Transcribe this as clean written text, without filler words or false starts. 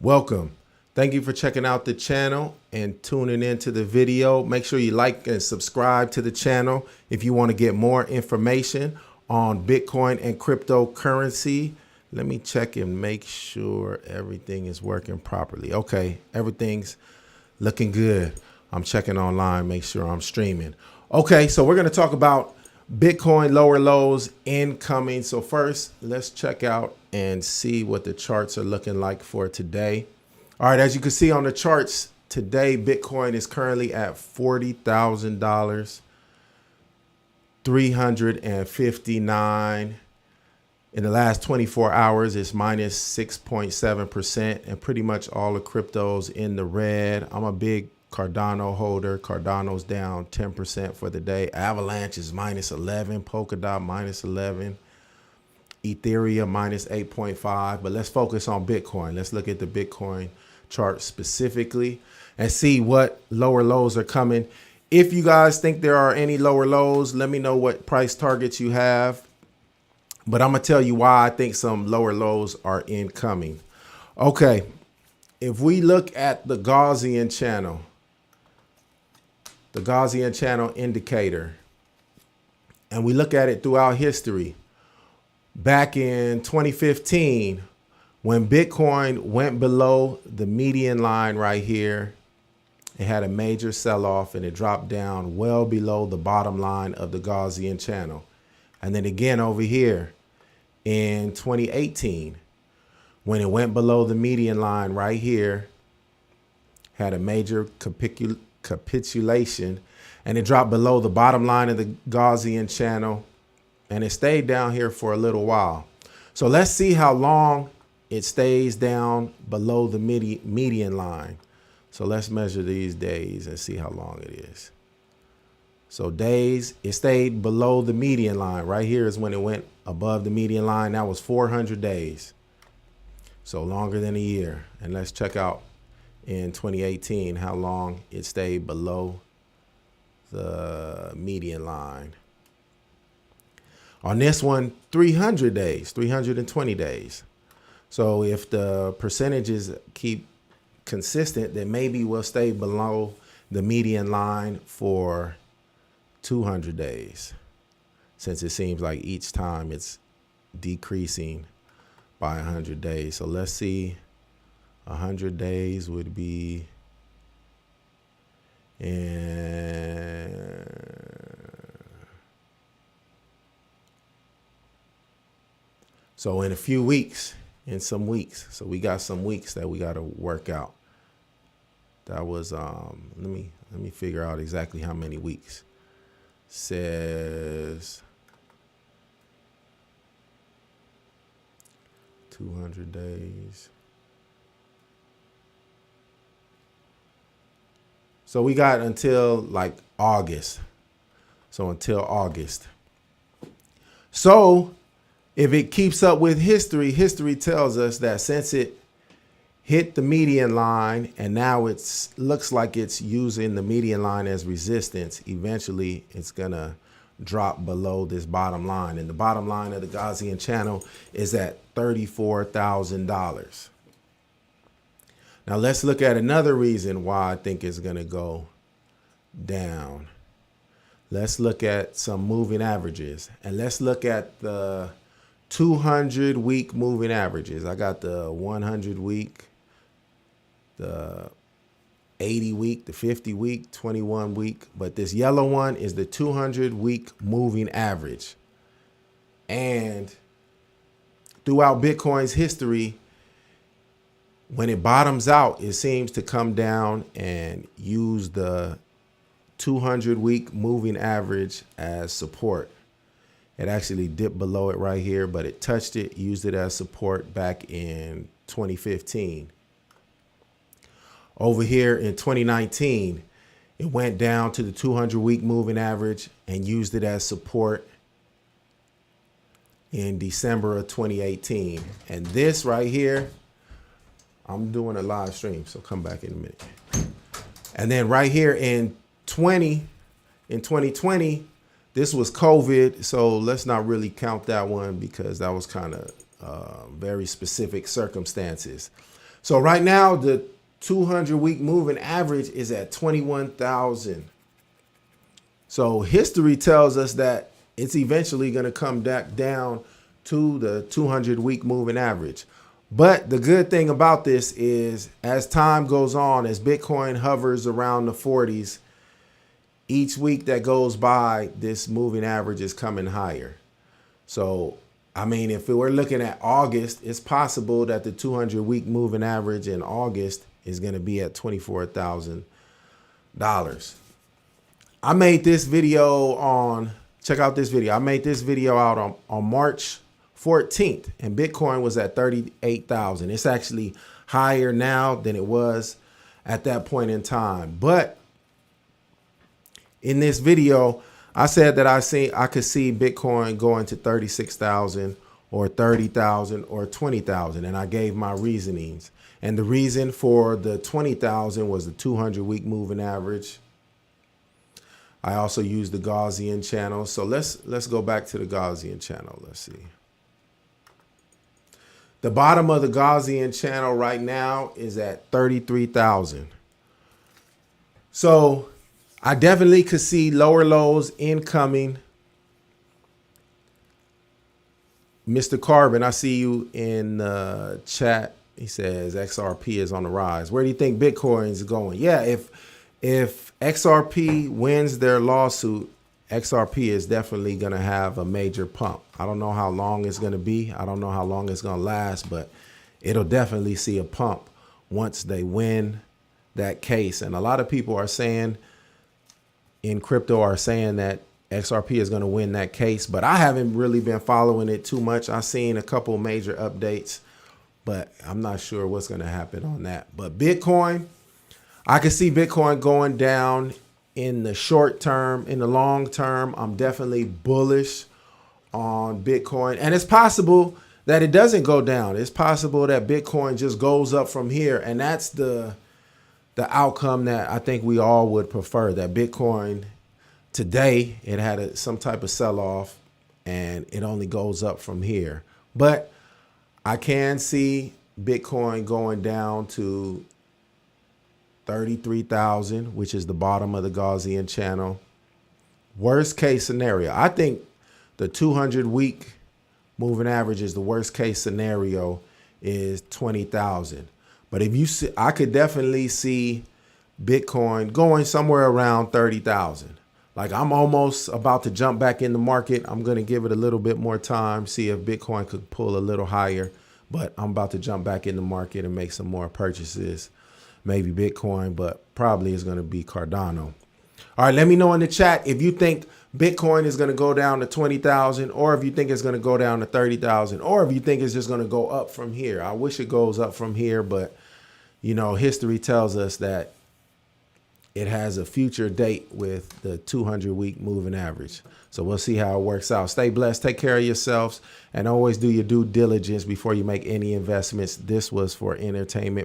Welcome. Thank you for checking out the channel and tuning into the video. Make sure you like and subscribe to the channel if you want to get more information on Bitcoin and cryptocurrency. Let me check and make sure everything is working properly. Okay, everything's looking good. I'm checking online, make sure I'm streaming. Okay, so we're going to talk about Bitcoin lower lows incoming. So first, let's check out and see what the charts are looking like for today. All right, as you can see on the charts today, Bitcoin is currently at $40,000, 359. In the last 24 hours, it's minus 6.7%, and pretty much all the cryptos in the red. I'm a big Cardano holder. Cardano's down 10% for the day. Avalanche is minus 11. Polkadot minus 11. Ethereum minus 8.5. But let's focus on Bitcoin. Let's look at the Bitcoin chart specifically and see what lower lows are coming. If you guys think there are any lower lows, let me know what price targets you have. But I'm going to tell you why I think some lower lows are incoming. Okay, if we look at the Gaussian channel, the Gaussian channel indicator, and we look at it throughout history, back in 2015, when Bitcoin went below the median line right here, it had a major sell-off and it dropped down well below the bottom line of the Gaussian channel. And then again over here in 2018, when it went below the median line right here, had a major capitulation, and it dropped below the bottom line of the Gaussian channel, and it stayed down here for a little while. So let's see how long it stays down below the median line. So let's measure these days and see how long it is. So days, it stayed below the median line. Right here is when it went above the median line. That was 400 days. So longer than a year. And let's check out in 2018 how long it stayed below the median line. On this one, 300 days, 320 days. So if the percentages keep consistent, then maybe we'll stay below the median line for 200 days, since it seems like each time it's decreasing by 100 days. So let's see, 100 days would be so in a few weeks, in some weeks. So we got some weeks that we got to work out. That was let me figure out exactly how many weeks. Says 200 days. So we got until like August. So until August. So if it keeps up with history, history tells us that since it hit the median line and now it looks like it's using the median line as resistance, eventually it's gonna drop below this bottom line. And the bottom line of the Gaussian channel is at $34,000. Now let's look at another reason why I think it's gonna go down. Let's look at some moving averages, and let's look at the 200-week moving averages. I got the 100-week, the 80-week, the 50-week, 21-week, but this yellow one is the 200-week moving average. And throughout Bitcoin's history, when it bottoms out, it seems to come down and use the 200-week moving average as support. It actually dipped below it right here, but it touched it, used it as support back in 2015. Over here in 2019, it went down to the 200-week moving average and used it as support in December of 2018. And this right here, I'm doing a live stream, so come back in a minute. And then right here in 2020, this was COVID, so let's not really count that one because that was kind of very specific circumstances. So right now, the 200-week moving average is at 21,000. So history tells us that it's eventually going to come back down to the 200-week moving average. But the good thing about this is as time goes on, as Bitcoin hovers around the 40s, each week that goes by, this moving average is coming higher. So, I mean, if we're looking at August, it's possible that the 200-week moving average in August is going to be at $24,000. I made this video on, check out this video. I made this video out on March 14th, and Bitcoin was at 38,000. It's actually higher now than it was at that point in time. But in this video, I said that I could see Bitcoin going to 36,000 or 30,000 or 20,000, and I gave my reasonings. And the reason for the 20,000 was the 200-week moving average. I also used the Gaussian channel. So let's go back to the Gaussian channel. Let's see. The bottom of the Gaussian channel right now is at 33,000. So I definitely could see lower lows incoming. Mr. Carbon, I see you in the chat. He says XRP is on the rise. Where do you think Bitcoin is going? Yeah, if XRP wins their lawsuit, XRP is definitely going to have a major pump. I don't know how long it's going to be. I don't know how long it's going to last, but it'll definitely see a pump once they win that case. And a lot of people are saying in crypto are saying that XRP is going to win that case, but I haven't really been following it too much. I've seen a couple major updates, but I'm not sure what's going to happen on that. But Bitcoin, I can see Bitcoin going down in the short term. In the long term, I'm definitely bullish on Bitcoin. And it's possible that it doesn't go down. It's possible that Bitcoin just goes up from here. And that's the outcome that I think we all would prefer, that Bitcoin today, it had some type of sell-off and it only goes up from here. But I can see Bitcoin going down to 33,000, which is the bottom of the Gaussian channel. Worst case scenario, I think the 200-week moving average is the worst case scenario is 20,000. But if you see, I could definitely see Bitcoin going somewhere around 30,000. Like I'm almost about to jump back in the market. I'm going to give it a little bit more time, see if Bitcoin could pull a little higher. But I'm about to jump back in the market and make some more purchases. Maybe Bitcoin, but probably is going to be Cardano. All right, let me know in the chat if you think Bitcoin is going to go down to 20,000, or if you think it's going to go down to 30,000, or if you think it's just going to go up from here. I wish it goes up from here, but you know, history tells us that it has a future date with the 200-week moving average. So we'll see how it works out. Stay blessed. Take care of yourselves, and always do your due diligence before you make any investments. This was for entertainment